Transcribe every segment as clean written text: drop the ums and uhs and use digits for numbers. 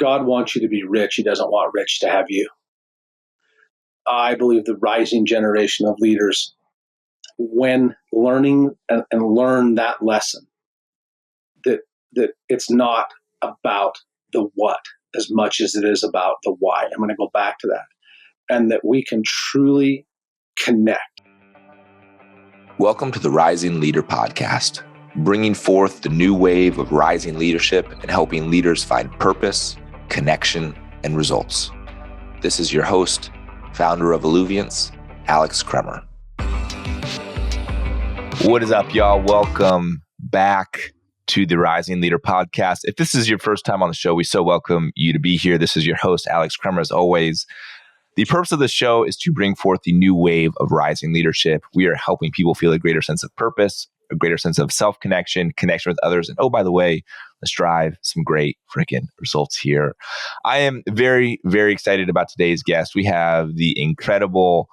God wants you to be rich. He doesn't want rich to have you. I believe the rising generation of leaders, when learning and learn that lesson, that it's not about the what as much as it is about the why. I'm going to go back to that. And that we can truly connect. Welcome to the Rising Leader Podcast, bringing forth the new wave of rising leadership and helping leaders find purpose, connection, and results. This is your host, founder of Alluviance, Alex Kremer. What is up, y'all? Welcome back to the Rising Leader Podcast. If this is your first time on the show, we so welcome you to be here. This is your host, Alex Kremer, as always. The purpose of the show is to bring forth the new wave of rising leadership. We are helping people feel a greater sense of purpose, a greater sense of self-connection, connection with others. And oh, by the way, let's drive some great freaking results here. I am very, very excited about today's guest. We have the incredible,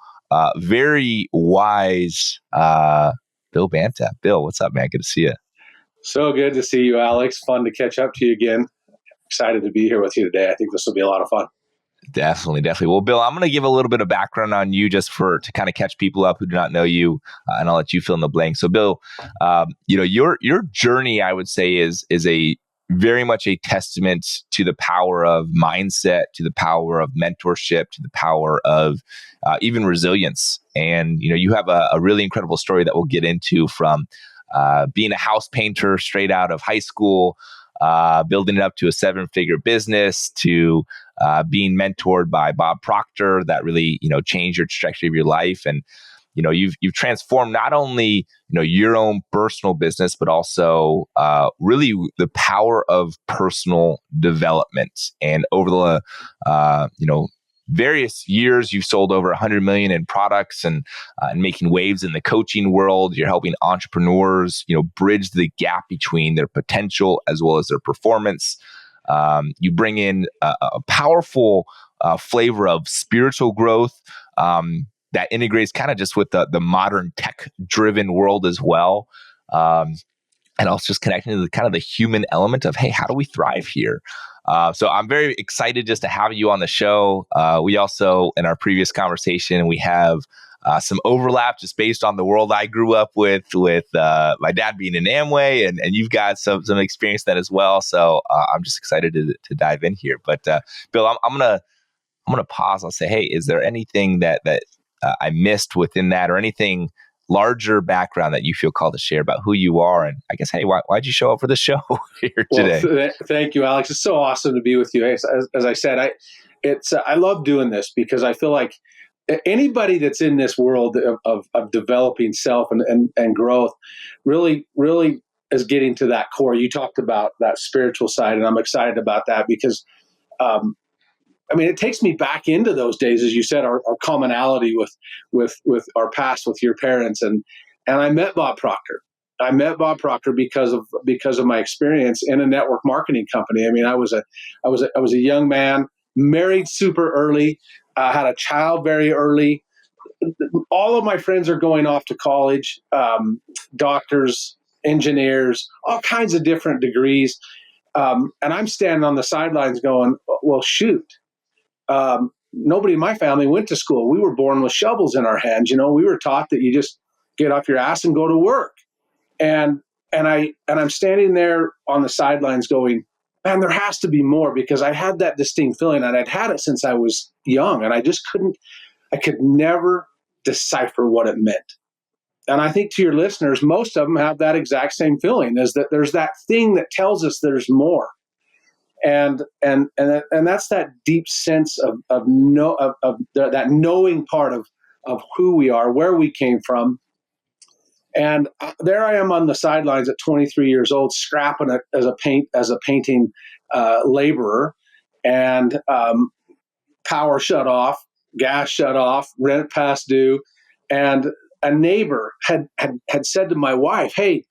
very wise Bill Banta. Bill, what's up, man? Good to see you. So good to see you, Alex. Fun to catch up to you again. Excited to be here with you today. I think this will be a lot of fun. Definitely. Well, Bill, I'm going to give a little bit of background on you just to kind of catch people up who do not know you, and I'll let you fill in the blank. So, Bill, your journey, I would say, is a very much a testament to the power of mindset, to the power of mentorship, to the power of even resilience. And you have a really incredible story that we'll get into, from being a house painter straight out of high school, building it up to a 7-figure business, to being mentored by Bob Proctor that really, changed your trajectory of your life. And, you've transformed not only, your own personal business, but also really the power of personal development. And over the, various years, you've sold over 100 million in products and making waves in the coaching world. You're helping entrepreneurs, bridge the gap between their potential as well as their performance. You bring in a powerful flavor of spiritual growth that integrates kind of just with the modern tech-driven world as well. And also just connecting to the kind of the human element of, hey, how do we thrive here? So I'm very excited just to have you on the show. We also, in our previous conversation, we have some overlap just based on the world I grew up with my dad being in Amway, and you've got some experience that as well. So I'm just excited to dive in here. But Bill, I'm gonna pause and say, hey, is there anything that I missed within that, or anything larger background that you feel called to share about who you are? And I guess, hey, why'd you show up for the show here today? Well, thank you, Alex. It's so awesome to be with you. As I said, I love doing this because I feel like anybody that's in this world of developing self and growth really is getting to that core. You talked about that spiritual side, and I'm excited about that because it takes me back into those days, as you said, our commonality with our past, with your parents, and I met Bob Proctor. I met Bob Proctor because of my experience in a network marketing company. I was a young man, married super early, had a child very early. All of my friends are going off to college, doctors, engineers, all kinds of different degrees, and I'm standing on the sidelines going, well, shoot. Nobody in my family went to school. We were born with shovels in our hands. We were taught that you just get off your ass and go to work. And I'm standing there on the sidelines going, man, there has to be more, because I had that distinct feeling, and I'd had it since I was young, and I could never decipher what it meant. And I think to your listeners, most of them have that exact same feeling, is that there's that thing that tells us there's more. And that's that deep sense of that knowing part of who we are, where we came from. And there I am on the sidelines at 23 years old, scrapping it as a painting laborer, and power shut off, gas shut off, rent past due, and a neighbor had said to my wife, "Hey,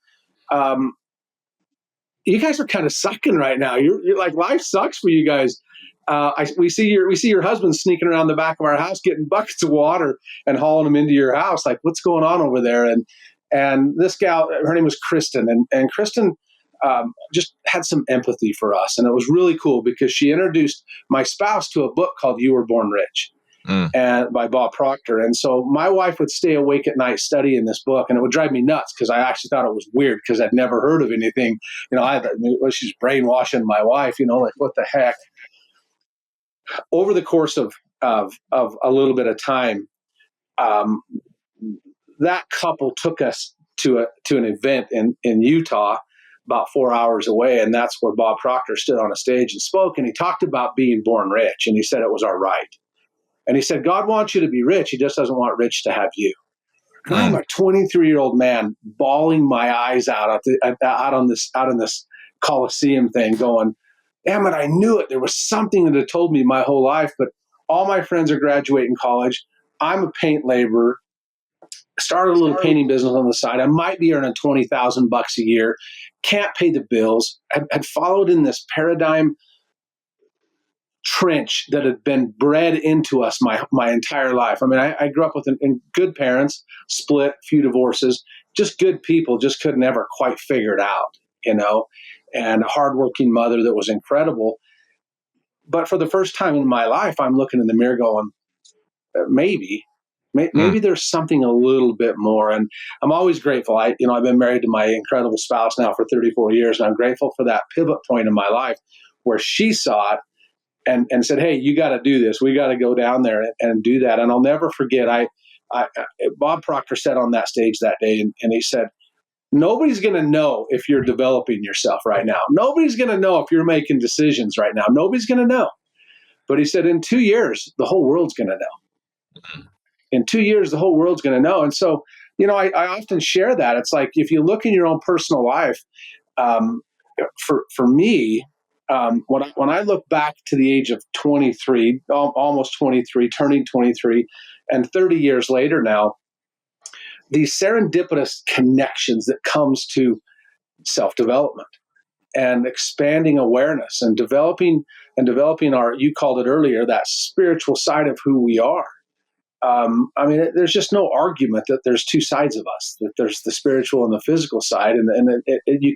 you guys are kind of sucking right now. You're like, life sucks for you guys. We see your husband sneaking around the back of our house, getting buckets of water and hauling them into your house. Like, what's going on over there?" And this gal, her name was Kristen, and Kristen just had some empathy for us. And it was really cool because she introduced my spouse to a book called You Were Born Rich and by Bob Proctor. And so my wife would stay awake at night studying this book, and it would drive me nuts because I actually thought it was weird because I'd never heard of anything. She's brainwashing my wife, like what the heck? Over the course of a little bit of time, that couple took us to an event in Utah, about 4 hours away, and that's where Bob Proctor stood on a stage and spoke, and he talked about being born rich, and he said it was our right. And he said, God wants you to be rich. He just doesn't want rich to have you. And I'm a 23-year-old man bawling my eyes out in this Coliseum thing going, damn it, I knew it. There was something that had told me my whole life, but all my friends are graduating college. I'm a paint laborer. Started a little painting business on the side. I might be earning $20,000 a year. Can't pay the bills. Had followed in this paradigm trench that had been bred into us my entire life. I mean, I grew up with good parents, split, few divorces, just good people, just could never quite figure it out, and a hardworking mother that was incredible. But for the first time in my life, I'm looking in the mirror going, maybe there's something a little bit more. And I'm always grateful. I've been married to my incredible spouse now for 34 years, and I'm grateful for that pivot point in my life where she saw it and said, hey, you got to do this. We got to go down there and do that. And I'll never forget, Bob Proctor said on that stage that day, and he said, nobody's going to know if you're developing yourself right now. Nobody's going to know if you're making decisions right now. Nobody's going to know. But he said, in 2 years, the whole world's going to know. In 2 years, the whole world's going to know. And so, I often share that. It's like, if you look in your own personal life, for me, when I look back to the age of 23, almost 23, turning 23, and 30 years later now, these serendipitous connections that comes to self-development and expanding awareness and developing our, you called it earlier, that spiritual side of who we are. There's just no argument that there's two sides of us, that there's the spiritual and the physical side. And you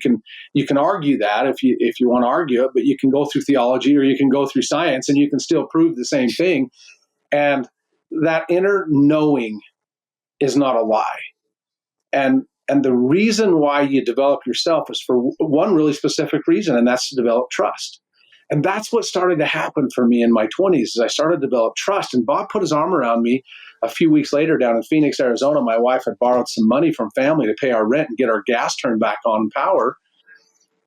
can argue that if you want to argue it, but you can go through theology or you can go through science and you can still prove the same thing. And that inner knowing is not a lie. And the reason why you develop yourself is for one really specific reason, and that's to develop trust. And that's what started to happen for me in my 20s as I started to develop trust. And Bob put his arm around me a few weeks later down in Phoenix, Arizona. My wife had borrowed some money from family to pay our rent and get our gas turned back on power.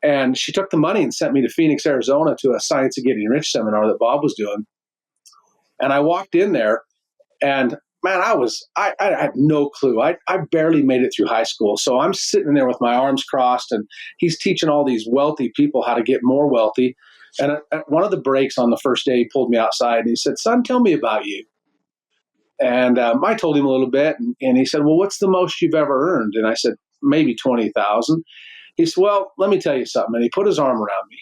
And she took the money and sent me to Phoenix, Arizona to a Science of Getting Rich seminar that Bob was doing. And I walked in there and man, I had no clue. I barely made it through high school. So I'm sitting there with my arms crossed and he's teaching all these wealthy people how to get more wealthy. And at one of the breaks on the first day, he pulled me outside and he said, son, tell me about you. And I told him a little bit. And he said, well, what's the most you've ever earned? And I said, maybe 20,000. He said, well, let me tell you something. And he put his arm around me.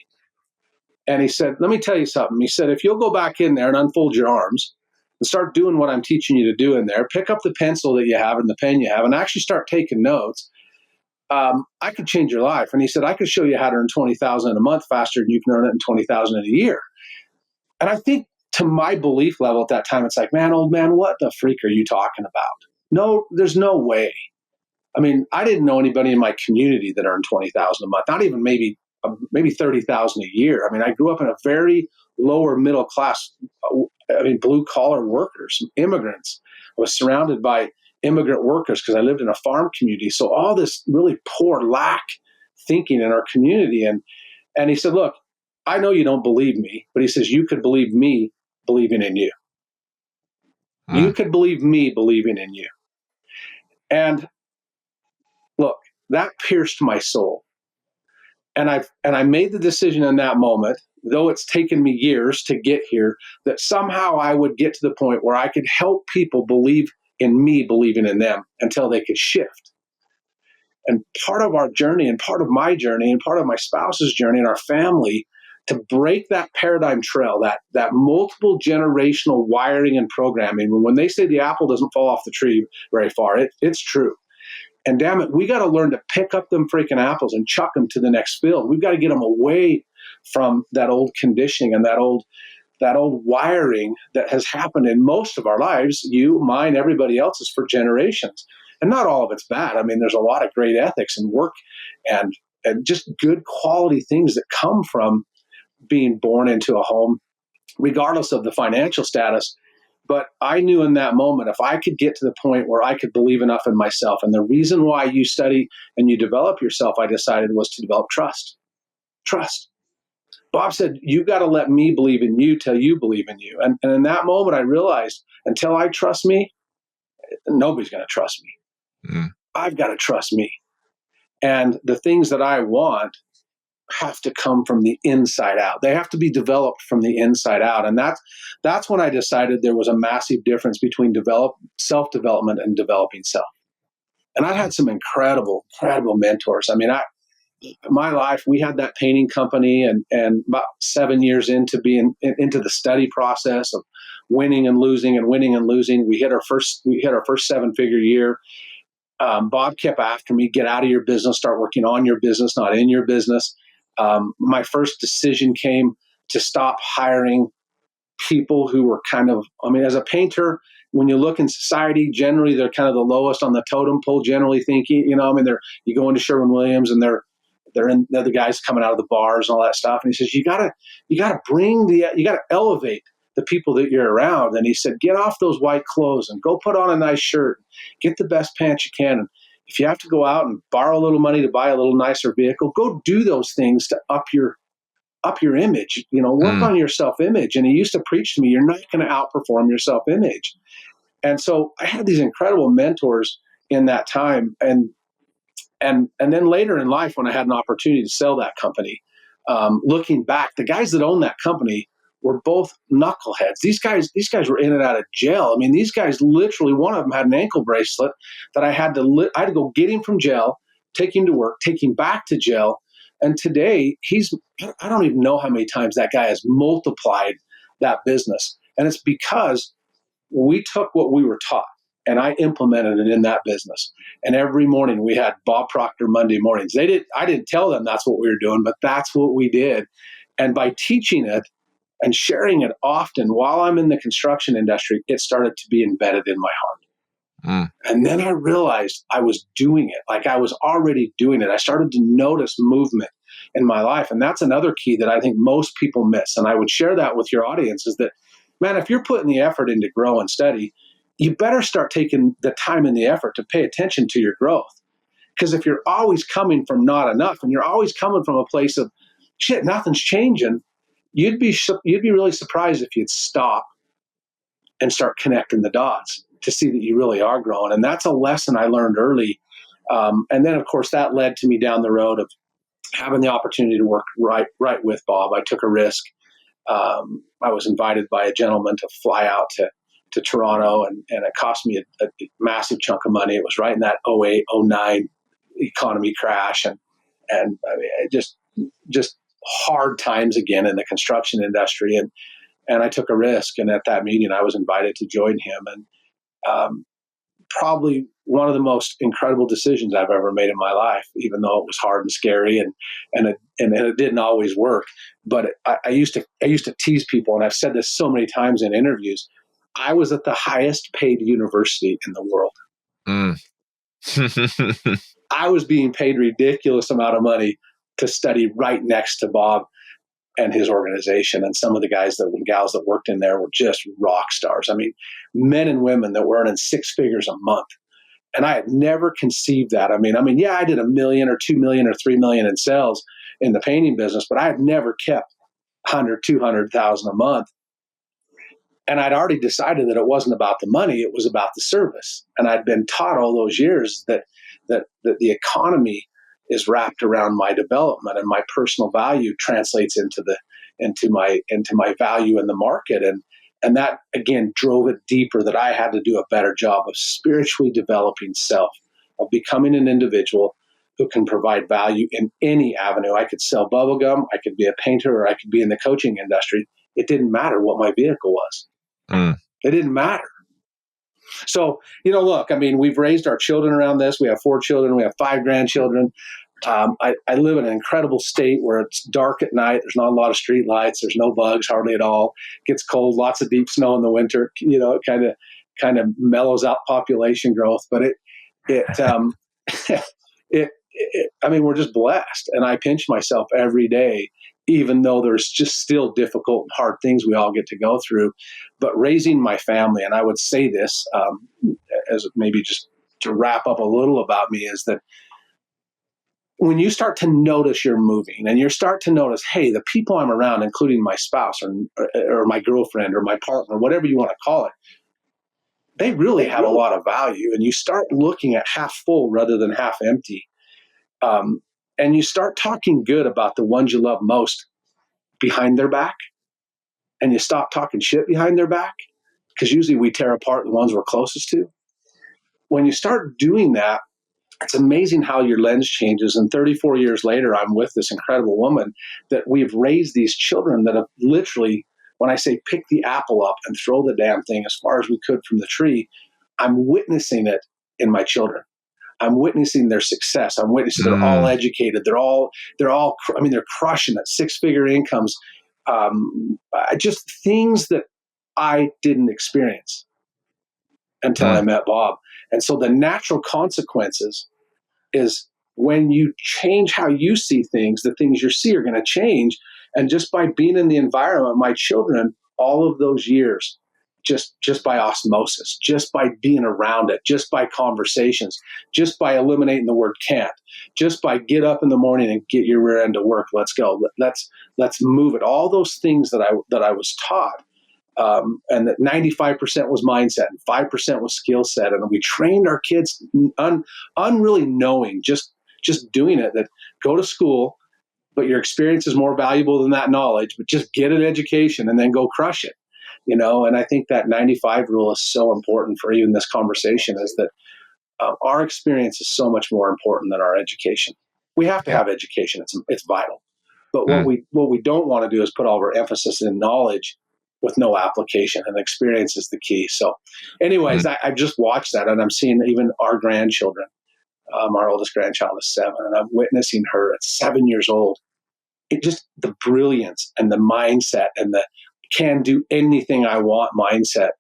And he said, let me tell you something. He said, if you'll go back in there and unfold your arms and start doing what I'm teaching you to do in there, pick up the pencil that you have and the pen you have and actually start taking notes, I could change your life. And he said, I could show you how to earn 20,000 in a month faster than you can earn it in 20,000 in a year. And I think to my belief level at that time, it's like, man, old man, what the freak are you talking about? No, there's no way. I mean, I didn't know anybody in my community that earned 20,000 a month, not even maybe 30,000 a year. I mean, I grew up in a very lower middle class, blue collar workers, immigrants. I was surrounded by immigrant workers because I lived in a farm community. So all this really poor lack thinking in our community. And he said, look, I know you don't believe me, but he says, you could believe me believing in you. You could believe me believing in you. And look, that pierced my soul. And I made the decision in that moment, though it's taken me years to get here, that somehow I would get to the point where I could help people believe in me believing in them until they could shift. And part of our journey and part of my journey and part of my spouse's journey and our family to break that paradigm trail, that multiple generational wiring and programming. When they say the apple doesn't fall off the tree very far, it's true. And damn it, we got to learn to pick up them freaking apples and chuck them to the next field. We've got to get them away from that old conditioning and that old wiring that has happened in most of our lives, you, mine, everybody else's, for generations. And not all of it's bad. I mean, there's a lot of great ethics and work and just good quality things that come from being born into a home, regardless of the financial status. But I knew in that moment, if I could get to the point where I could believe enough in myself, and the reason why you study and you develop yourself, I decided, was to develop trust. Trust. Bob said, you got to let me believe in you till you believe in you. And in that moment, I realized, until I trust me, nobody's going to trust me. I've got to trust me. And the things that I want have to come from the inside out. They have to be developed from the inside out. And that's when I decided there was a massive difference between self-development and developing self. And I had some incredible mentors. I mean, my life, we had that painting company, and about 7 years into being into the study process of winning and losing, we hit our first 7-figure year. Bob kept after me, get out of your business, start working on your business, not in your business. My first decision came to stop hiring people who were as a painter, when you look in society, generally they're kind of the lowest on the totem pole, generally thinking, you go into Sherwin-Williams and they're the guys coming out of the bars and all that stuff. And he says, you gotta elevate the people that you're around. And he said, get off those white clothes and go put on a nice shirt, get the best pants you can. And if you have to go out and borrow a little money to buy a little nicer vehicle, go do those things to up your image, work on your self-image. And he used to preach to me, you're not going to outperform your self-image. And so I had these incredible mentors in that time. And then later in life, when I had an opportunity to sell that company, looking back, the guys that owned that company were both knuckleheads. These guys were in and out of jail. I mean, these guys literally, one of them had an ankle bracelet that I had to go get him from jail, take him to work, take him back to jail. And today I don't even know how many times that guy has multiplied that business. And it's because we took what we were taught and I implemented it in that business. And every morning we had Bob Proctor Monday mornings. I didn't tell them that's what we were doing, but that's what we did. And by teaching it and sharing it often while I'm in the construction industry, it started to be embedded in my heart. And then I realized I was doing it. Like, I was already doing it. I started to notice movement in my life. And that's another key that I think most people miss. And I would share that with your audience, is that, man, if you're putting the effort in to grow and study, you better start taking the time and the effort to pay attention to your growth. Because if you're always coming from not enough, and you're always coming from a place of, shit, nothing's changing, you'd be really surprised if you'd stop and start connecting the dots to see that you really are growing. And that's a lesson I learned early. And then, of course, that led to me down the road of having the opportunity to work right with Bob. I took a risk. I was invited by a gentleman to fly out to Toronto, and it cost me a massive chunk of money. It was right in that 08, 09 economy crash. And I mean, just hard times again in the construction industry. And I took a risk. And at that meeting, I was invited to join him. And probably one of the most incredible decisions I've ever made in my life, even though it was hard and scary and it didn't always work. But I used to tease people, and I've said this so many times in interviews, I was at the highest paid university in the world. I was being paid ridiculous amount of money to study right next to Bob and his organization. And some of the guys and gals that worked in there were just rock stars. I mean, men and women that were earning 6 figures a month. And I had never conceived that. I mean, yeah, I did $1 million or $2 million or $3 million in sales in the painting business, but I had never kept 100, 200,000 a month. And I'd already decided that it wasn't about the money, it was about the service. And I'd been taught all those years that the economy is wrapped around my development, and my personal value translates into my value in the market. And that, again, drove it deeper, that I had to do a better job of spiritually developing self, of becoming an individual who can provide value in any avenue. I could sell bubblegum, I could be a painter, or I could be in the coaching industry. It didn't matter what my vehicle was. It didn't matter. So, look, I mean, we've raised our children around this. We have 4 children. We have 5 grandchildren. I live in an incredible state where it's dark at night. There's not a lot of street lights. There's no bugs hardly at all. It gets cold, lots of deep snow in the winter. It kind of mellows out population growth. But I mean, we're just blessed. And I pinch myself every day, even though there's just still difficult and hard things we all get to go through. But raising my family, and I would say this as maybe just to wrap up a little about me, is that when you start to notice you're moving and you start to notice, hey, the people I'm around, including my spouse or my girlfriend or my partner, whatever you want to call it, they really have a lot of value. And you start looking at half full rather than half empty. And you start talking good about the ones you love most behind their back. And you stop talking shit behind their back, because usually we tear apart the ones we're closest to. When you start doing that, it's amazing how your lens changes. And 34 years later, I'm with this incredible woman that we've raised these children that have literally, when I say pick the apple up and throw the damn thing as far as we could from the tree, I'm witnessing it in my children. I'm witnessing their success. I'm witnessing they're all educated. They're all, I mean, they're crushing it, 6-figure incomes. Just things that I didn't experience until I met Bob. And so the natural consequences is when you change how you see things, the things you see are going to change. And just by being in the environment, my children, all of those years, just by osmosis, just by being around it, just by conversations, just by eliminating the word can't, just by get up in the morning and get your rear end to work. Let's go. Let's move it. All those things that I was taught. And that 95% was mindset and 5% was skill set. And we trained our kids unreally knowing, just doing it, that go to school, but your experience is more valuable than that knowledge, but just get an education and then go crush it. And I think that 95 rule is so important for even this conversation, is that our experience is so much more important than our education. We have to have education. It's vital. But what we don't want to do is put all of our emphasis in knowledge with no application, and experience is the key. So anyways, I just watched that, and I'm seeing even our grandchildren. Our oldest grandchild is 7, and I'm witnessing her at 7 years old. It just, the brilliance and the mindset and the can do anything I want mindset,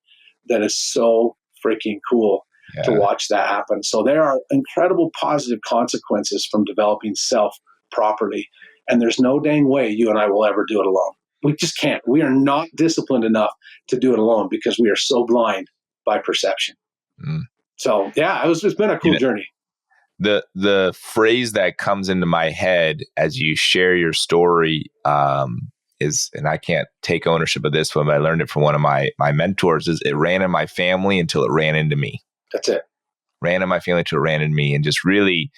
that is so freaking cool to watch that happen. So there are incredible positive consequences from developing self properly. And there's no dang way you and I will ever do it alone. We just can't. We are not disciplined enough to do it alone because we are so blind by perception. So yeah, it's been a cool journey. The phrase that comes into my head as you share your story is, and I can't take ownership of this one, but I learned it from one of my mentors, is it ran in my family until it ran into me. That's it. Ran in my family until it ran into me. And just really,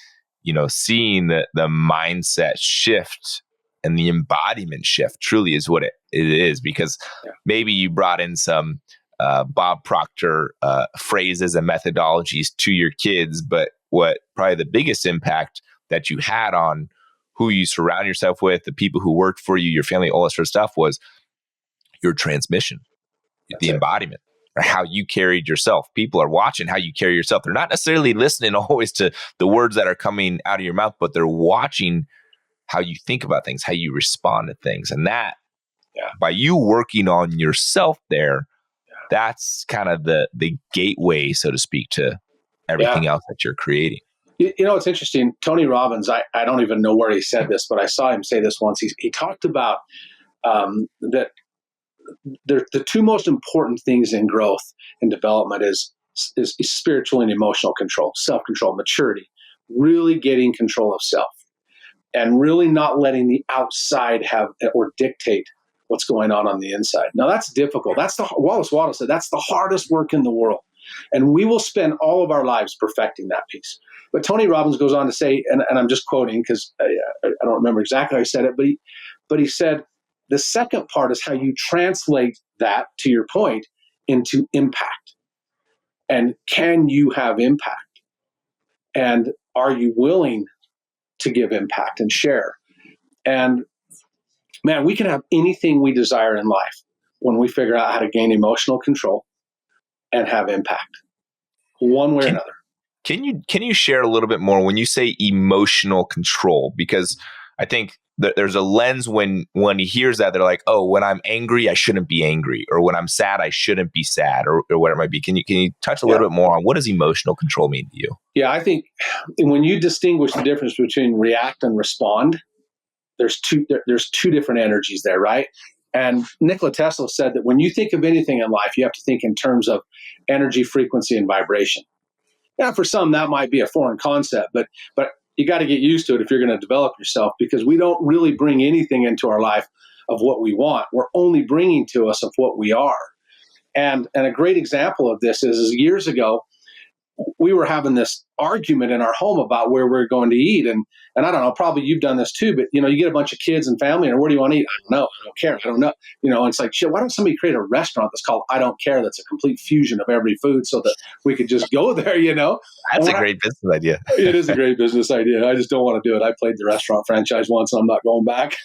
seeing the mindset shift and the embodiment shift truly is what it is, because maybe you brought in some Bob Proctor phrases and methodologies to your kids, but what probably the biggest impact that you had on who you surround yourself with, the people who worked for you, your family, all that sort of stuff, was your transmission, the embodiment, or how you carried yourself. People are watching how you carry yourself. They're not necessarily listening always to the words that are coming out of your mouth, but they're watching how you think about things, how you respond to things. And that, by you working on yourself there, that's kind of the gateway, so to speak, to everything else that you're creating. It's interesting. Tony Robbins, I don't even know where he said this, but I saw him say this once. He talked about that the 2 most important things in growth and development is spiritual and emotional control, self-control, maturity, really getting control of self, and really not letting the outside have or dictate what's going on the inside. Now that's difficult. That's Wallace Waddle said, that's the hardest work in the world. And we will spend all of our lives perfecting that piece. But Tony Robbins goes on to say, and I'm just quoting because I don't remember exactly how he said it, but he said, the second part is how you translate that, to your point, into impact. And can you have impact? And are you willing to give impact and share? And man, we can have anything we desire in life when we figure out how to gain emotional control and have impact. one way or another. Can you share a little bit more when you say emotional control? Because I think there's a lens when he hears that, they're like, oh, when I'm angry, I shouldn't be angry, or when I'm sad, I shouldn't be sad, or whatever it might be. Can you touch a little bit more on what does emotional control mean to you? Yeah, I think when you distinguish the difference between react and respond, there's two different energies there, right? And Nikola Tesla said that when you think of anything in life, you have to think in terms of energy, frequency, and vibration. Yeah, for some that might be a foreign concept, but you got to get used to it if you're going to develop yourself, because we don't really bring anything into our life of what we want. We're only bringing to us of what we are. And a great example of this is years ago, we were having this argument in our home about where we're going to eat. And I don't know, probably you've done this too, but you get a bunch of kids and family, and where do you want to eat? I don't know. I don't care. I don't know. And it's like, shit, why don't somebody create a restaurant that's called I Don't Care, that's a complete fusion of every food, so that we could just go there, That's a great business idea. It is a great business idea. I just don't want to do it. I played the restaurant franchise once, and I'm not going back.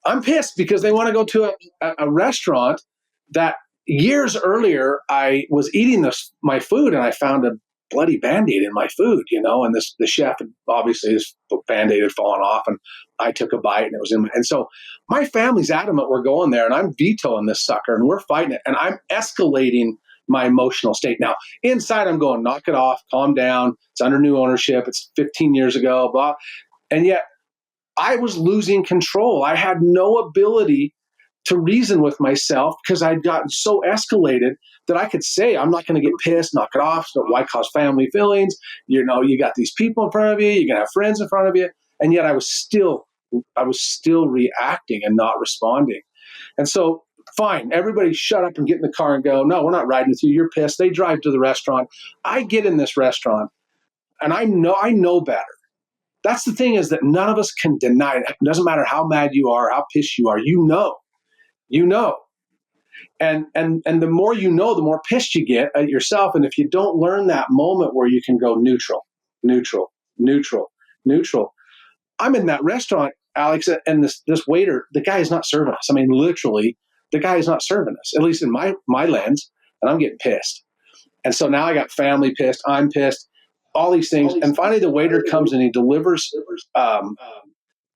I'm pissed because they want to go to a restaurant that years earlier I was eating my food, and I found a bloody Band-Aid in my food, and the chef, obviously his Band-Aid had fallen off, and I took a bite, and it was and so my family's adamant we're going there, and I'm vetoing this sucker, and we're fighting it, and I'm escalating my emotional state. Now, inside I'm going, knock it off, calm down, it's under new ownership, it's 15 years ago, blah. And yet I was losing control. I had no ability to reason with myself because I'd gotten so escalated that I could say, I'm not going to get pissed, knock it off. So why cause family feelings? You got these people in front of you, you're going to have friends in front of you. And yet I was still reacting and not responding. And so, fine, everybody shut up and get in the car and go, no, we're not riding with you. You're pissed. They drive to the restaurant. I get in this restaurant, and I know better. That's the thing, is that none of us can deny it. It doesn't matter how mad you are, how pissed you are. You know. And the more you know, the more pissed you get at yourself. And if you don't learn that moment where you can go neutral, neutral, neutral, neutral. I'm in that restaurant, Alex, and this waiter, the guy is not serving us. I mean, literally, the guy is not serving us, at least in my lens, and I'm getting pissed. And so now I got family pissed, I'm pissed, all these things. And finally the waiter comes and he delivers,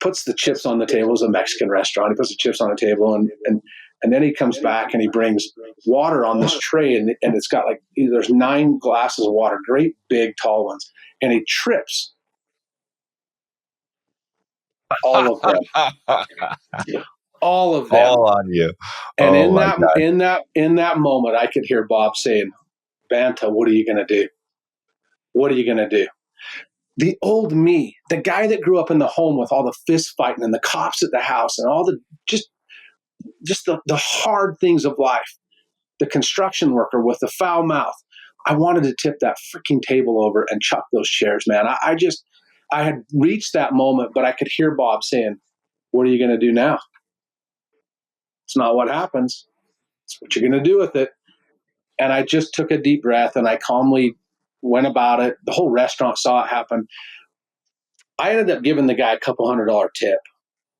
puts the chips on the table. It's a Mexican restaurant. He puts the chips on the table, and then he comes back and he brings water on this tray, and it's got there's 9 glasses of water, great big tall ones, and he trips all of them. All of them. All on you. And in that moment, I could hear Bob saying, Banta, what are you going to do? What are you going to do? The old me, the guy that grew up in the home with all the fist fighting and the cops at the house and all the just the hard things of life, the construction worker with the foul mouth. I wanted to tip that freaking table over and chuck those chairs, man. I had reached that moment, but I could hear Bob saying, what are you going to do now? It's not what happens. It's what you're going to do with it. And I just took a deep breath and I calmly went about it. The whole restaurant saw it happen. I ended up giving the guy a couple $100 tip.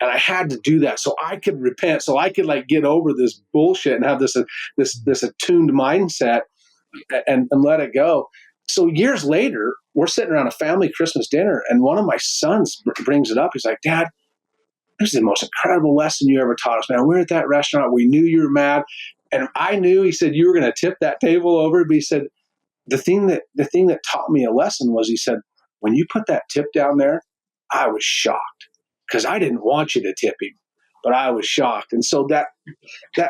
And I had to do that so I could repent, so I could get over this bullshit and have this attuned mindset and let it go. So years later, we're sitting around a family Christmas dinner, and one of my sons brings it up. He's like, Dad, this is the most incredible lesson you ever taught us, man. We're at that restaurant. We knew you were mad. And I knew, he said, you were going to tip that table over. But he said, the thing that taught me a lesson was, he said, when you put that tip down there, I was shocked because I didn't want you to tip him, but I was shocked. And so that, I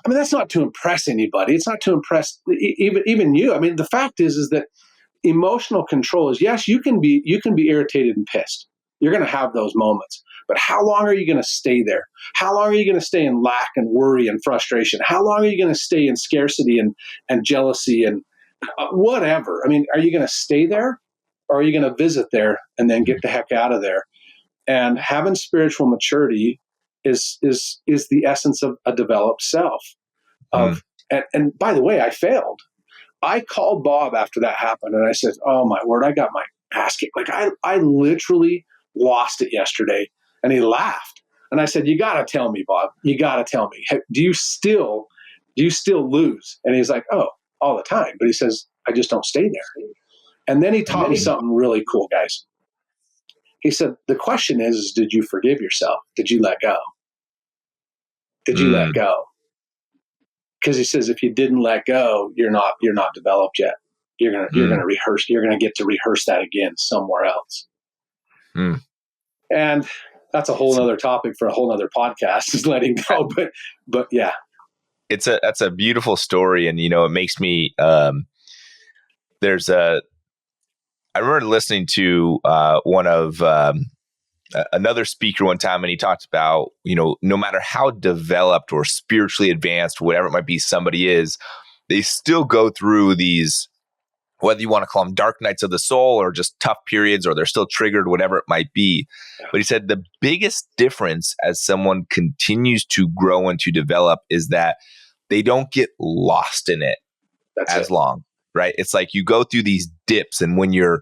mean, that's not to impress anybody. It's not to impress even you. I mean, the fact is that emotional control is, yes, you can be irritated and pissed. You're going to have those moments. But how long are you going to stay there? How long are you going to stay in lack and worry and frustration? How long are you going to stay in scarcity and jealousy and whatever? I mean, are you going to stay there, or are you going to visit there and then get the heck out of there? And having spiritual maturity is the essence of a developed self. And by the way, I failed. I called Bob after that happened, and I said, "Oh my word, I got my ass kicked. I literally lost it yesterday." And he laughed. And I said, "You got to tell me, Bob. You got to tell me. Do you still do you still lose? And he's like, oh, all the time. But he says, I just don't stay there. And then he taught me something really cool, guys. He said, the question is did you forgive yourself? Did you let go? Did you let go? Because he says, if you didn't let go, you're not developed yet. You're gonna rehearse. You're gonna get to rehearse that again somewhere else. And that's a whole other topic for a whole other podcast, is letting go. But yeah, that's a beautiful story, and it makes me. I remember listening to one of another speaker one time, and he talked about, no matter how developed or spiritually advanced, whatever it might be, somebody is, they still go through these, whether you want to call them dark nights of the soul or just tough periods, or they're still triggered, whatever it might be. But he said the biggest difference as someone continues to grow and to develop is that they don't get lost in it as long, right? It's like you go through these dips, and when you're,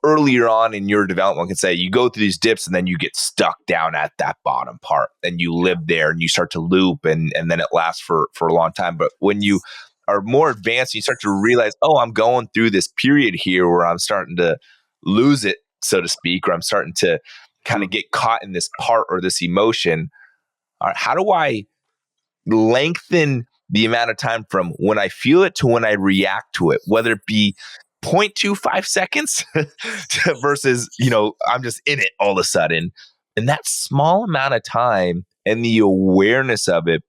earlier on in your development, one can say you go through these dips and then you get stuck down at that bottom part and you live there and you start to loop, and then it lasts for a long time. But when you are more advanced, you start to realize, oh, I'm going through this period here where I'm starting to lose it, so to speak, or I'm starting to kind of get caught in this part or this emotion. All right, how do I lengthen the amount of time from when I feel it to when I react to it, whether it be 0.25 seconds versus, I'm just in it all of a sudden. And that small amount of time and the awareness of it,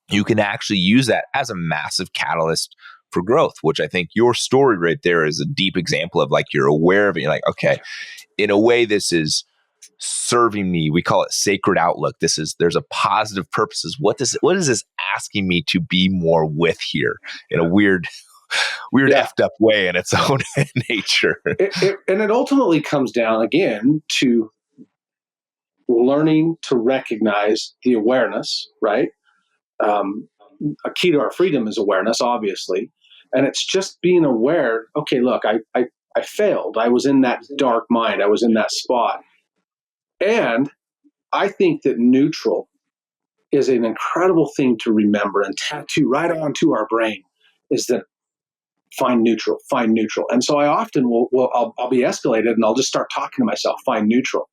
you can actually use that as a massive catalyst for growth, which I think your story right there is a deep example of, like, you're aware of it. You're like, okay, in a way, this is serving me. We call it sacred outlook. There's a positive purposes. What is this asking me to be more with here in a weird effed up way in its own nature? And it ultimately comes down again to learning to recognize the awareness, right? A key to our freedom is awareness, obviously. And it's just being aware, okay, look, I failed. I was in that dark mind. I was in that spot. And I think that neutral is an incredible thing to remember and tattoo right onto our brain, is that find neutral. And so I often I'll be escalated and I'll just start talking to myself, find neutral.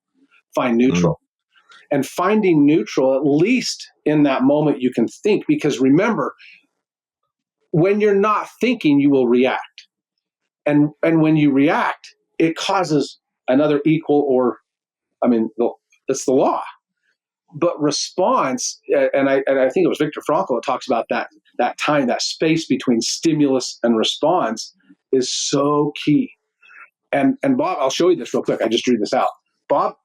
And finding neutral, at least in that moment, you can think, because remember, when you're not thinking, you will react. And when you react, it causes another equal, or, it's the law. But response, and I think it was Viktor Frankl that talks about that time, that space between stimulus and response is so key. And Bob, I'll show you this real quick. I just drew this out. Bob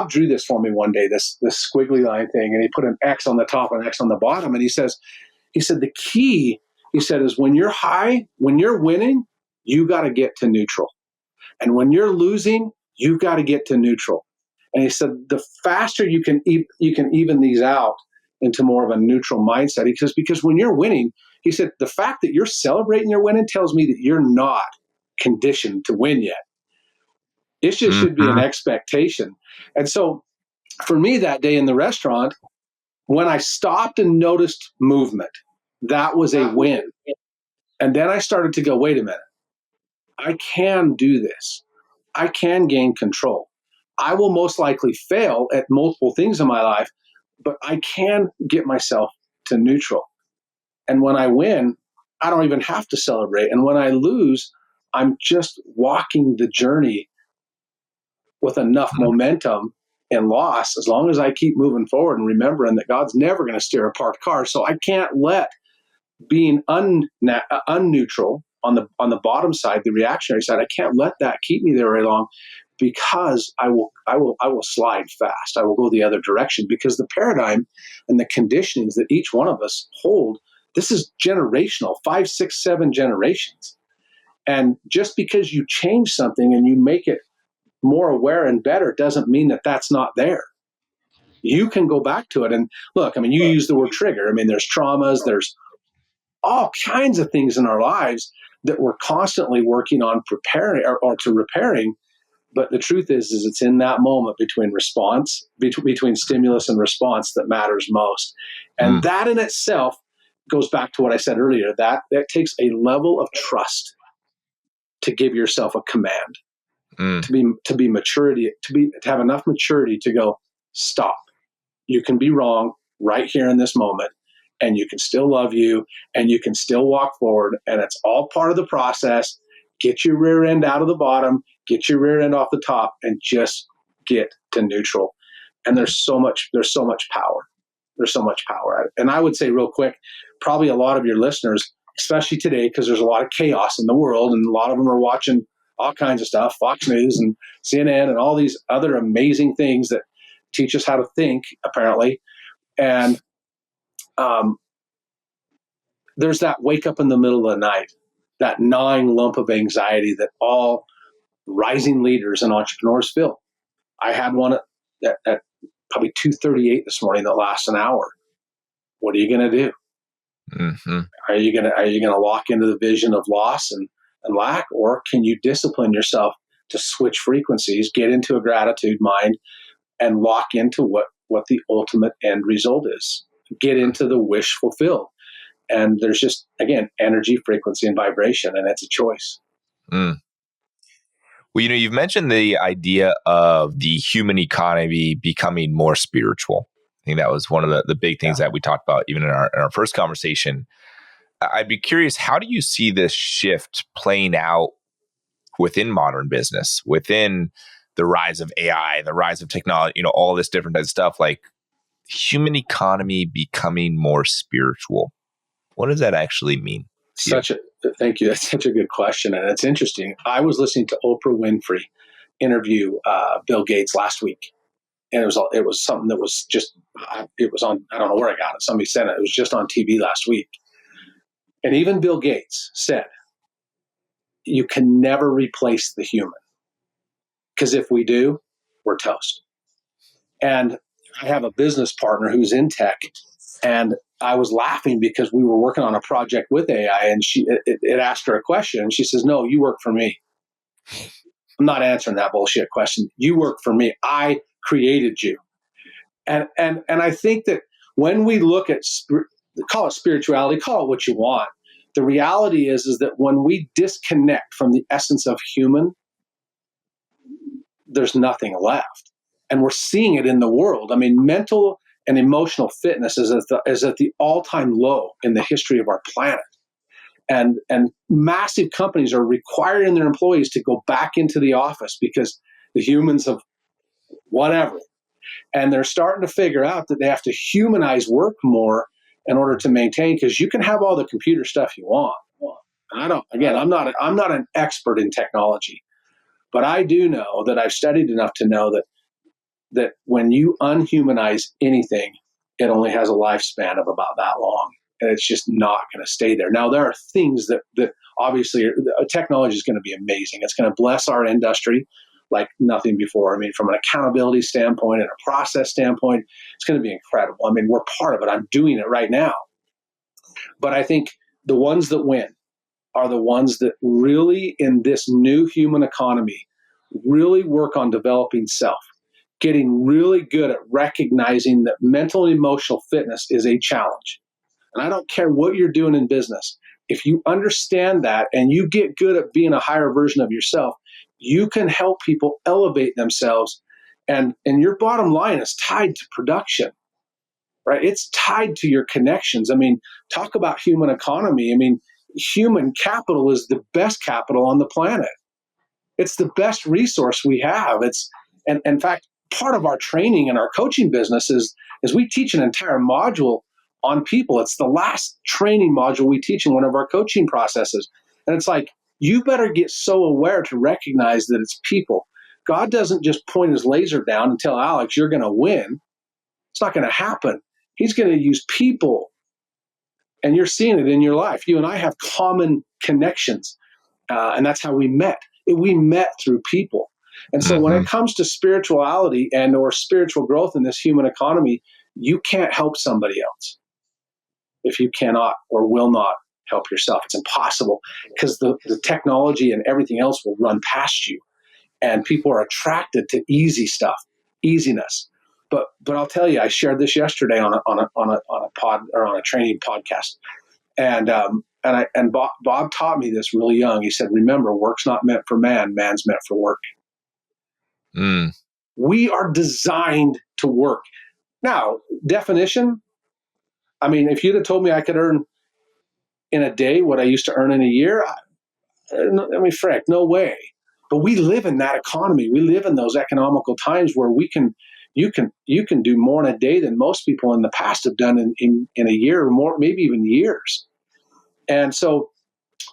drew this for me one day, this squiggly line thing, and he put an X on the top and an X on the bottom. And he said the key, he said, is when you're high, when you're winning, you got to get to neutral. And when you're losing, you got to get to neutral. And he said, the faster you can even these out into more of a neutral mindset. Because when you're winning, he said, the fact that you're celebrating your winning tells me that you're not conditioned to win yet. It just should be an expectation. And so for me that day in the restaurant, when I stopped and noticed movement, that was a win. And then I started to go, wait a minute, I can do this. I can gain control. I will most likely fail at multiple things in my life, but I can get myself to neutral. And when I win, I don't even have to celebrate. And when I lose, I'm just walking the journey with enough momentum and loss, as long as I keep moving forward and remembering that God's never going to steer a parked car. So I can't let being unneutral on the bottom side, the reactionary side, I can't let that keep me there very long, because I will slide fast. I will go the other direction, because the paradigm and the conditionings that each one of us hold, this is generational, 5, 6, 7 generations. And just because you change something and you make it more aware and better doesn't mean that that's not there. You can go back to it. And look, you use the word trigger. There's traumas, there's all kinds of things in our lives that we're constantly working on preparing or to repairing. But the truth is it's in that moment between stimulus and response that matters most. And that in itself goes back to what I said earlier, that takes a level of trust to give yourself a command, to be maturity, to have enough maturity to go, stop. You can be wrong right here in this moment, and you can still love you, and you can still walk forward, and it's all part of the process. Get your rear end out of the bottom, get your rear end off the top, and just get to neutral. And there's so much power. There's so much power. And I would say real quick, probably a lot of your listeners, especially today, because there's a lot of chaos in the world, and a lot of them are watching all kinds of stuff, Fox News and CNN and all these other amazing things that teach us how to think, apparently. And there's that wake up in the middle of the night, that gnawing lump of anxiety that all rising leaders and entrepreneurs feel. I had one at probably 2:38 this morning that lasts an hour. What are you going to do? Mm-hmm. Are you going to lock into the vision of loss and lack, or can you discipline yourself to switch frequencies, get into a gratitude mind, and lock into what the ultimate end result is? Get into the wish fulfilled. And there's just, again, energy, frequency, and vibration, and it's a choice. Well, you've mentioned the idea of the human economy becoming more spiritual. I think that was one of the big things that we talked about even in our first conversation. I'd be curious, how do you see this shift playing out within modern business, within the rise of AI, the rise of technology, all this different type of stuff, like human economy becoming more spiritual? What does that actually mean? Thank you. That's such a good question. And it's interesting. I was listening to Oprah Winfrey interview Bill Gates last week. And it was something that was just, it was on, I don't know where I got it. Somebody said it. It was just on TV last week. And even Bill Gates said, you can never replace the human. Because if we do, we're toast. And I have a business partner who's in tech, and I was laughing because we were working on a project with AI, and it asked her a question, and she says, "No, you work for me. I'm not answering that bullshit question. You work for me. I created you." And I think that when we look at call it spirituality, call it what you want, the reality is that when we disconnect from the essence of human, there's nothing left. And we're seeing it in the world. I mean, mental and emotional fitness is at the all-time low in the history of our planet. And massive companies are requiring their employees to go back into the office because the humans have whatever. And they're starting to figure out that they have to humanize work more in order to maintain, because you can have all the computer stuff you want. I'm not an expert in technology, but I do know that I've studied enough to know that when you unhumanize anything, it only has a lifespan of about that long, and it's just not going to stay there. Now, there are things that obviously technology is going to be amazing. It's going to bless our industry like nothing before. I mean, from an accountability standpoint and a process standpoint, it's going to be incredible. I mean, we're part of it. I'm doing it right now. But I think the ones that win are the ones that really, in this new human economy, really work on developing self, getting really good at recognizing that mental and emotional fitness is a challenge. And I don't care what you're doing in business. If you understand that and you get good at being a higher version of yourself, you can help people elevate themselves. And your bottom line is tied to production, right? It's tied to your connections. I mean, talk about human economy. I mean, human capital is the best capital on the planet. It's the best resource we have. And in fact, part of our training and our coaching business is we teach an entire module on people. It's the last training module we teach in one of our coaching processes. And it's like, you better get so aware to recognize that it's people. God doesn't just point his laser down and tell Alex, you're going to win. It's not going to happen. He's going to use people. And you're seeing it in your life. You and I have common connections. And that's how we met. We met through people. And so when it comes to spirituality and or spiritual growth in this human economy, you can't help somebody else if you cannot or will not help yourself. It's impossible, because the technology and everything else will run past you. And people are attracted to easy stuff, easiness. but I'll tell you, I shared this yesterday on a pod or on a training podcast, and Bob taught me this really young. He said, "Remember, work's not meant for man; man's meant for work." Mm. We are designed to work. Now, definition. I mean, if you'd have told me I could earn in a day what I used to earn in a year, I mean, frick, no way. But we live in that economy. We live in those economical times where you can do more in a day than most people in the past have done in a year or more, maybe even years. And so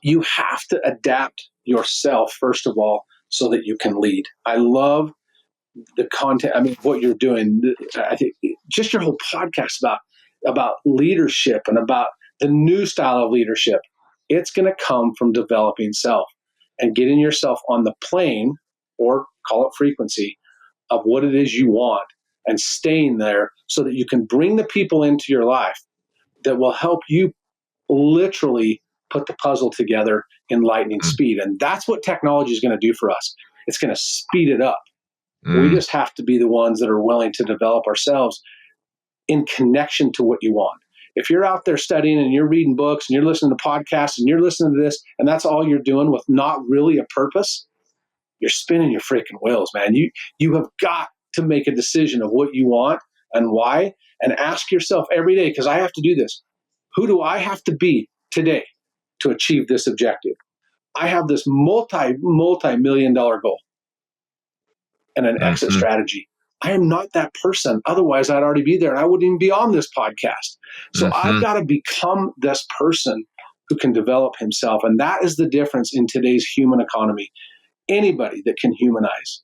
you have to adapt yourself, first of all, so that you can lead. I love the content. I mean, what you're doing. I think just your whole podcast about leadership and about the new style of leadership. It's going to come from developing self and getting yourself on the plane, or call it frequency, of what it is you want, and staying there so that you can bring the people into your life that will help you literally put the puzzle together in lightning speed. And that's what technology is going to do for us. It's going to speed it up. We just have to be the ones that are willing to develop ourselves in connection to what you want. If you're out there studying and you're reading books and you're listening to podcasts and you're listening to this and that's all you're doing with not really a purpose, you're spinning your freaking wheels, man. You have got to make a decision of what you want and why, and ask yourself every day, because I have to do this. Who do I have to be today to achieve this objective? I have this multi-million dollar goal and an exit strategy. I am not that person. Otherwise, I'd already be there and I wouldn't even be on this podcast. So I've got to become this person who can develop himself. And that is the difference in today's human economy. Anybody that can humanize.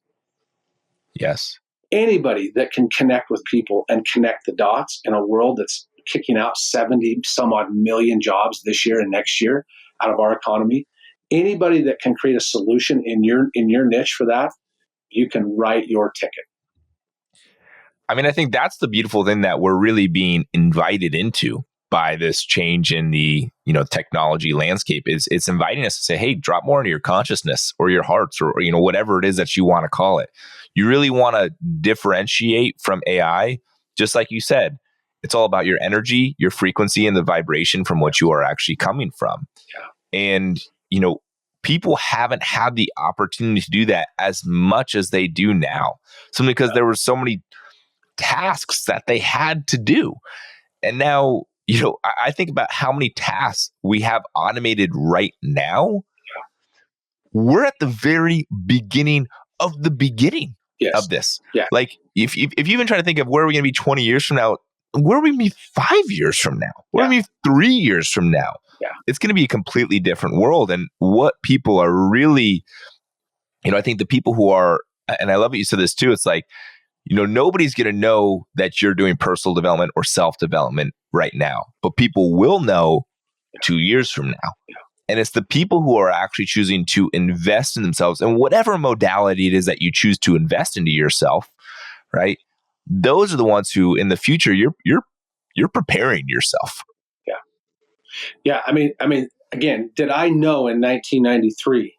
Yes. Anybody that can connect with people and connect the dots in a world that's kicking out 70 some odd million jobs this year and next year out of our economy. Anybody that can create a solution in your niche for that, you can write your ticket. I mean, I think that's the beautiful thing that we're really being invited into by this change in the, technology landscape. Is it's inviting us to say, hey, drop more into your consciousness or your hearts or whatever it is that you want to call it. You really want to differentiate from AI. Just like you said, it's all about your energy, your frequency, and the vibration from what you are actually coming from. Yeah. And, people haven't had the opportunity to do that as much as they do now. Simply because there were so many tasks that they had to do. And now, I think about how many tasks we have automated right now. We're at the very beginning of the beginning of this. Yeah. Like if you even try to think of where are we going to be 20 years from now, where are we going to be 5 years from now? Where are we going to be 3 years from now? Yeah. It's going to be a completely different world. And what people are really, I think the people who are, and I love that you said this too, it's like, nobody's going to know that you're doing personal development or self-development right now, but people will know 2 years from now. Yeah. And it's the people who are actually choosing to invest in themselves and whatever modality it is that you choose to invest into yourself, right? Those are the ones who in the future you're preparing yourself. Yeah. Yeah. I mean, again, did I know in 1993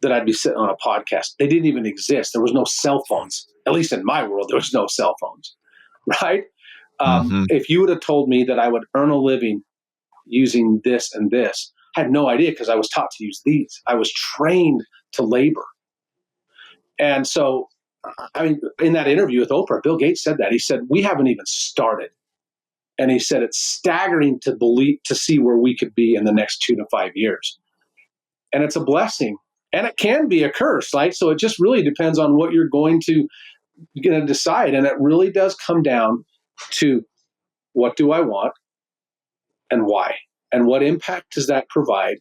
that I'd be sitting on a podcast? They didn't even exist. There was no cell phones. At least in my world, there was no cell phones, right? If you would have told me that I would earn a living using this and this, I had no idea because I was taught to use these. I was trained to labor. And so, in that interview with Oprah, Bill Gates said that. He said, we haven't even started. And he said, it's staggering to see where we could be in the next 2 to 5 years. And it's a blessing. And it can be a curse, right? So it just really depends on what you're going to decide. And it really does come down to what do I want and why? And what impact does that provide?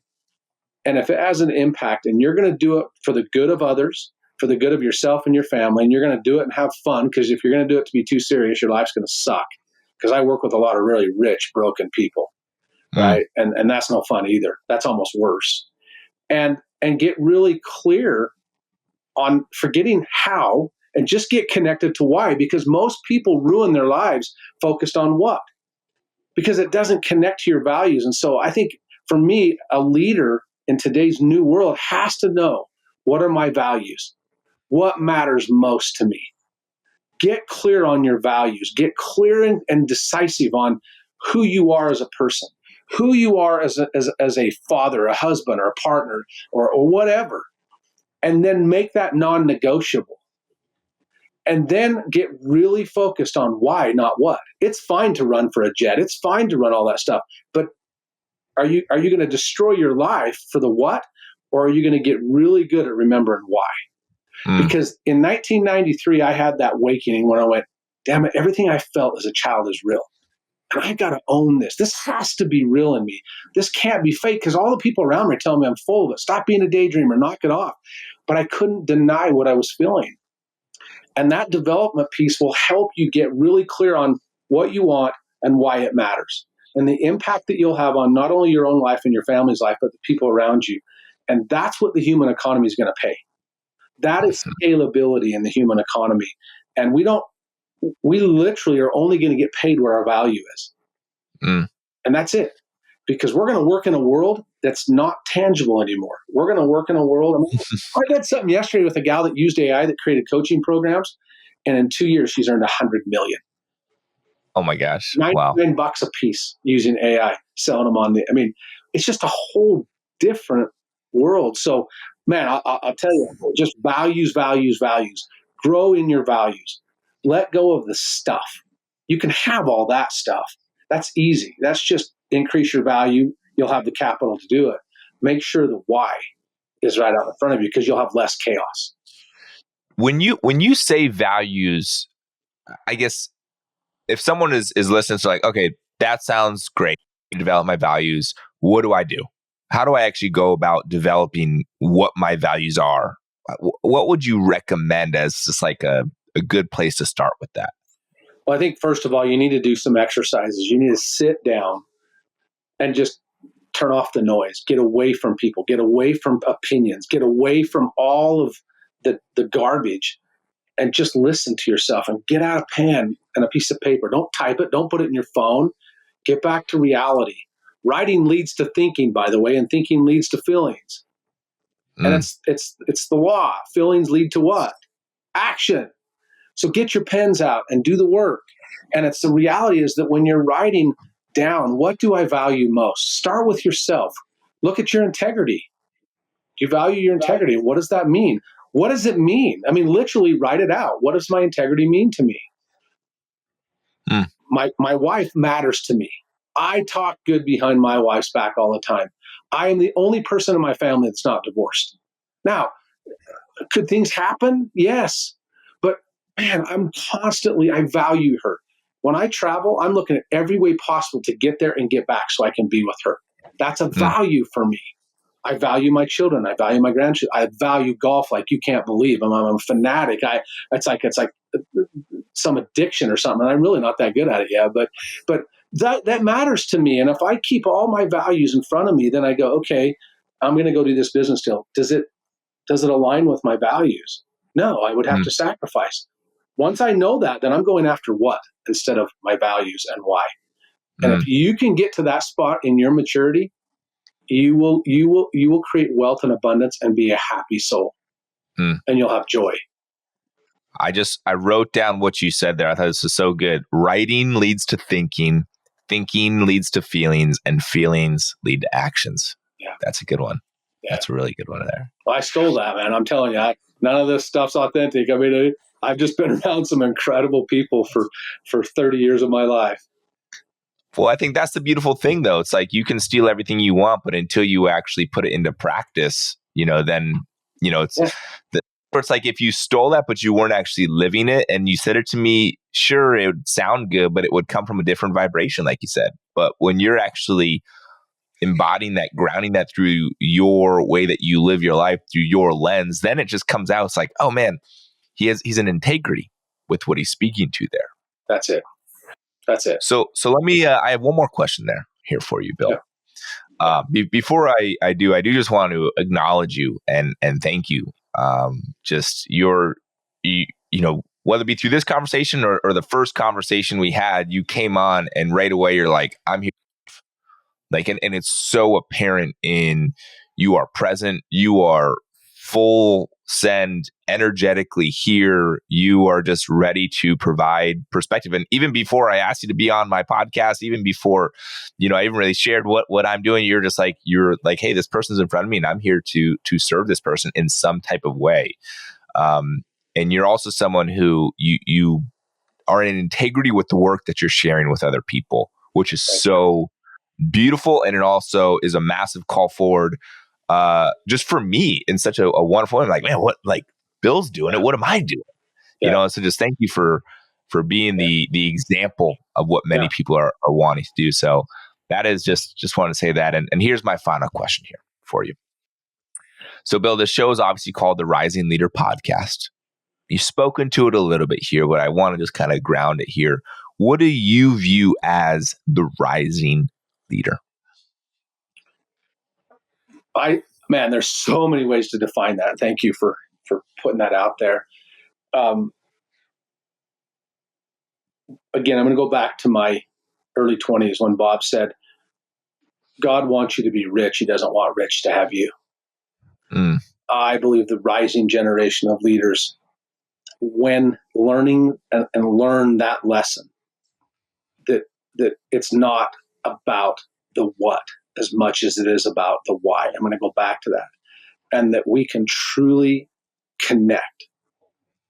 And if it has an impact and you're going to do it for the good of others, for the good of yourself and your family, and you're going to do it and have fun, because if you're going to do it to be too serious, your life's going to suck. Because I work with a lot of really rich, broken people, right? And that's no fun either. That's almost worse. And get really clear on forgetting how and just get connected to why, because most people ruin their lives focused on what, because it doesn't connect to your values. And so I think for me, a leader in today's new world has to know, what are my values? What matters most to me? Get clear on your values. Get clear and decisive on who you are as a person, who you are as a father, a husband, or a partner, or whatever. And then make that non-negotiable. And then get really focused on why, not what. It's fine to run for a jet. It's fine to run all that stuff. But are you going to destroy your life for the what? Or are you going to get really good at remembering why? Because in 1993, I had that awakening when I went, damn it, everything I felt as a child is real. And I got to own this. This has to be real in me. This can't be fake, because all the people around me are telling me I'm full of it. Stop being a daydreamer, knock it off. But I couldn't deny what I was feeling. And that development piece will help you get really clear on what you want and why it matters, and the impact that you'll have on not only your own life and your family's life, but the people around you. And that's what the human economy is going to pay. That is scalability in the human economy. And we literally are only going to get paid where our value is. And that's it. Because we're going to work in a world that's not tangible anymore. We're going to work in a world. I did something yesterday with a gal that used AI that created coaching programs. And in 2 years, she's earned $100 million. Oh my gosh. Wow. $99 a piece using AI, selling them on it's just a whole different world. So, man, I'll tell you, just values. Grow in your values. Let go of the stuff. You can have all that stuff. That's easy. That's just increase your value. You'll have the capital to do it. Make sure the why is right out in front of you, because you'll have less chaos. When you say values, I guess if someone is listening to like, okay, that sounds great, develop my values. What do I do? How do I actually go about developing what my values are? What would you recommend as just like a good place to start with that? Well, I think first of all, you need to do some exercises. You need to sit down and just turn off the noise. Get away from people. Get away from opinions. Get away from all of the garbage, and just listen to yourself, and get out a pen and a piece of paper. Don't type it. Don't put it in your phone. Get back to reality. Writing leads to thinking, by the way, and thinking leads to feelings. And it's the law. Feelings lead to what? Action. So get your pens out and do the work. And it's the reality is that when you're writing down, what do I value most? Start with yourself. Look at your integrity. Do you value your integrity? What does that mean? What does it mean? Literally write it out. What does my integrity mean to me? My wife matters to me. I talk good behind my wife's back all the time. I am the only person in my family that's not divorced. Now, could things happen? Yes. But man, I value her. When I travel, I'm looking at every way possible to get there and get back so I can be with her. That's a value for me. I value my children. I value my grandchildren. I value golf like you can't believe. I'm a fanatic. It's like some addiction or something. I'm really not that good at it yet, but that matters to me. And if I keep all my values in front of me, then I go, okay, I'm going to go do this business deal. Does it align with my values? No, I would have to sacrifice. Once I know that, then I'm going after what instead of my values and why. And if you can get to that spot in your maturity, you will create wealth and abundance and be a happy soul, and you'll have joy. I wrote down what you said there. I thought this was so good. Writing leads to thinking, thinking leads to feelings, and feelings lead to actions. Yeah, that's a good one. Yeah. That's a really good one there. Well, I stole that, man. I'm telling you, none of this stuff's authentic. I've just been around some incredible people for 30 years of my life. Well, I think that's the beautiful thing, though. It's like you can steal everything you want, but until you actually put it into practice, then, it's like if you stole that, but you weren't actually living it and you said it to me, sure, it would sound good, but it would come from a different vibration, like you said. But when you're actually embodying that, grounding that through your way that you live your life, through your lens, then it just comes out. It's like, oh man, he's an integrity with what he's speaking to there. That's it. So let me, I have one more question here for you, Bill. Yeah. Before I do just want to acknowledge you and thank you. Just whether it be through this conversation or the first conversation we had, you came on and right away you're like, I'm here. Like, and it's so apparent you are present, you are full send energetically here, you are just ready to provide perspective. And even before I asked you to be on my podcast, even before, I even really shared what I'm doing, you're like, hey, this person's in front of me and I'm here to serve this person in some type of way. And you're also someone who you are in integrity with the work that you're sharing with other people, which is so beautiful. And it also is a massive call forward, just for me in such a wonderful way. I'm like, man, what, like, Bill's doing it. What am I doing? So just thank you for being the example of what many people are wanting to do. So that is just want to say that. And here's my final question here for you. So Bill, this show is obviously called the Rising Leader Podcast. You've spoken to it a little bit here, but I want to just kind of ground it here. What do you view as the rising leader? There's so many ways to define that. Thank you for putting that out there. Again, I'm going to go back to my early 20s when Bob said, God wants you to be rich. He doesn't want rich to have you. I believe the rising generation of leaders, when learning and learn that lesson, that it's not about the what as much as it is about the why. I'm going to go back to that. And that we can truly connect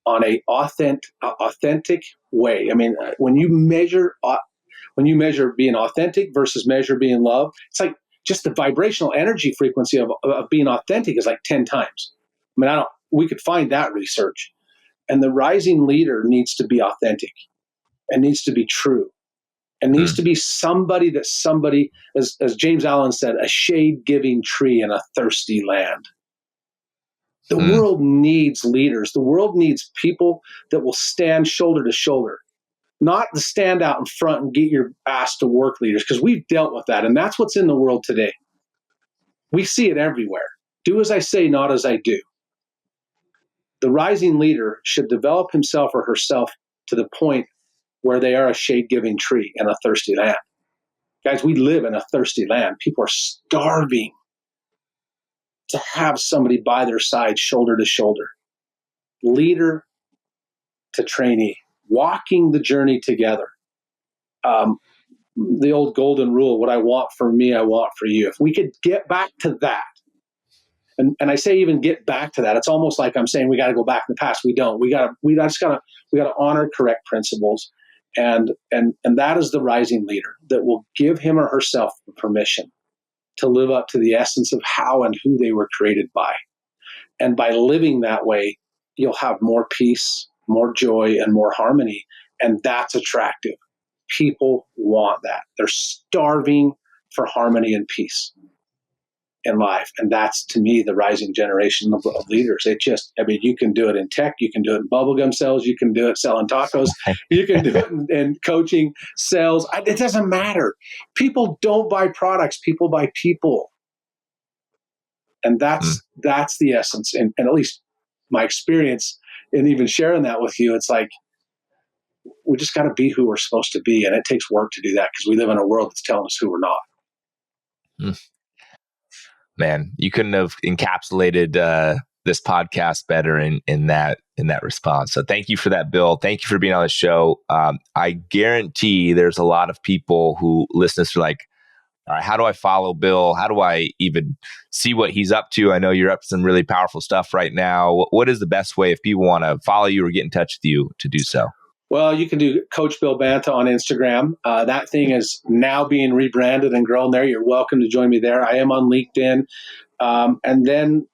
on a authentic way. I mean, when you measure being authentic versus measure being love, it's like just the vibrational energy frequency of being authentic is like 10 times. I mean, we could find that research. And the rising leader needs to be authentic and needs to be true and needs to be somebody, as James Allen said, a shade-giving tree in a thirsty land. The world needs leaders. The world needs people that will stand shoulder to shoulder, not the stand out in front and get your ass to work leaders, because we've dealt with that. And that's what's in the world today. We see it everywhere. Do as I say, not as I do. The rising leader should develop himself or herself to the point where they are a shade-giving tree in a thirsty land. Guys, we live in a thirsty land. People are starving to have somebody by their side, shoulder to shoulder. Leader to trainee, walking the journey together. The old golden rule, what I want for me, I want for you. If we could get back to that, and I say even get back to that, it's almost like I'm saying we got to go back in the past. We don't. We got to honor correct principles, and that is the rising leader that will give him or herself the permission to live up to the essence of how and who they were created by. And by living that way, you'll have more peace, more joy, and more harmony. And that's attractive. People want that. They're starving for harmony and peace in life. And that's, to me, the rising generation of leaders. You can do it in tech. You can do it in bubblegum sales. You can do it selling tacos. You can do it in coaching, sales. It doesn't matter. People don't buy products. People buy people. And that's the essence. And at least my experience in even sharing that with you, it's like, we just got to be who we're supposed to be. And it takes work to do that because we live in a world that's telling us who we're not. Man, you couldn't have encapsulated this podcast better in that response. So thank you for that, Bill. Thank you for being on the show. I guarantee there's a lot of people who listen to like, all right, how do I follow Bill? How do I even see what he's up to? I know you're up to some really powerful stuff right now. What is the best way if people want to follow you or get in touch with you to do so? Well, you can do Coach Bill Banta on Instagram. That thing is now being rebranded and grown there. You're welcome to join me there. I am on LinkedIn. And then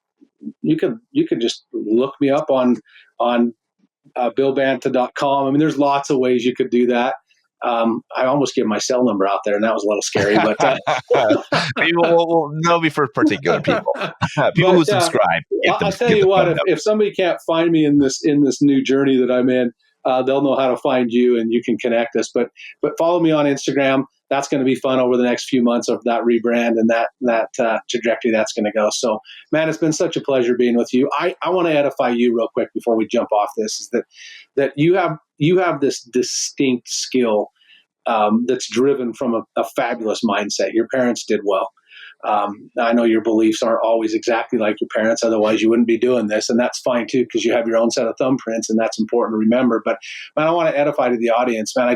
you could just look me up on billbanta.com. I mean, there's lots of ways you could do that. I almost gave my cell number out there, and that was a little scary. But they'll be for particular people, people who subscribe. I'll tell you what: if somebody can't find me in this new journey that I'm in, they'll know how to find you, and you can connect us. But follow me on Instagram. That's going to be fun over the next few months of that rebrand and that trajectory that's going to go. So, man, it's been such a pleasure being with you. I want to edify you real quick before we jump off this. Is that you have this distinct skill that's driven from a fabulous mindset. Your parents did well. I know your beliefs aren't always exactly like your parents, otherwise you wouldn't be doing this, and that's fine too, because you have your own set of thumbprints, and that's important to remember. But man, I want to edify to the audience, man.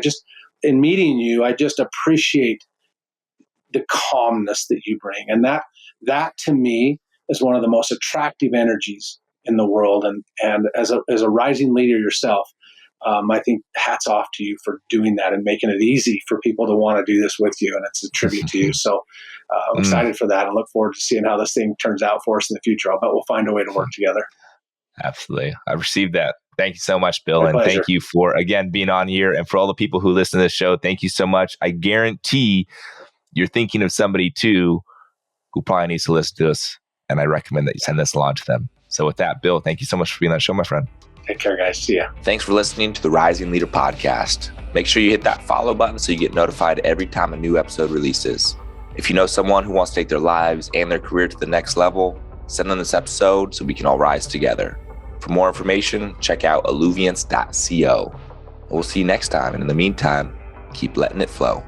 In meeting you, I just appreciate the calmness that you bring, and that to me is one of the most attractive energies in the world. And as a rising leader yourself, I think hats off to you for doing that and making it easy for people to want to do this with you. And it's a tribute to you. So I'm excited for that and look forward to seeing how this thing turns out for us in the future. I'll bet we'll find a way to work together. Absolutely. I received that. Thank you so much, Bill. My and pleasure. Thank you for, again, being on here. And for all the people who listen to this show, thank you so much. I guarantee you're thinking of somebody too who probably needs to listen to us. And I recommend that you send this along to them. So with that, Bill, thank you so much for being on the show, my friend. Take care, guys. See ya. Thanks for listening to the Rising Leader Podcast. Make sure you hit that follow button so you get notified every time a new episode releases. If you know someone who wants to take their lives and their career to the next level, send them this episode so we can all rise together. For more information, check out alluviance.co. We'll see you next time. And in the meantime, keep letting it flow.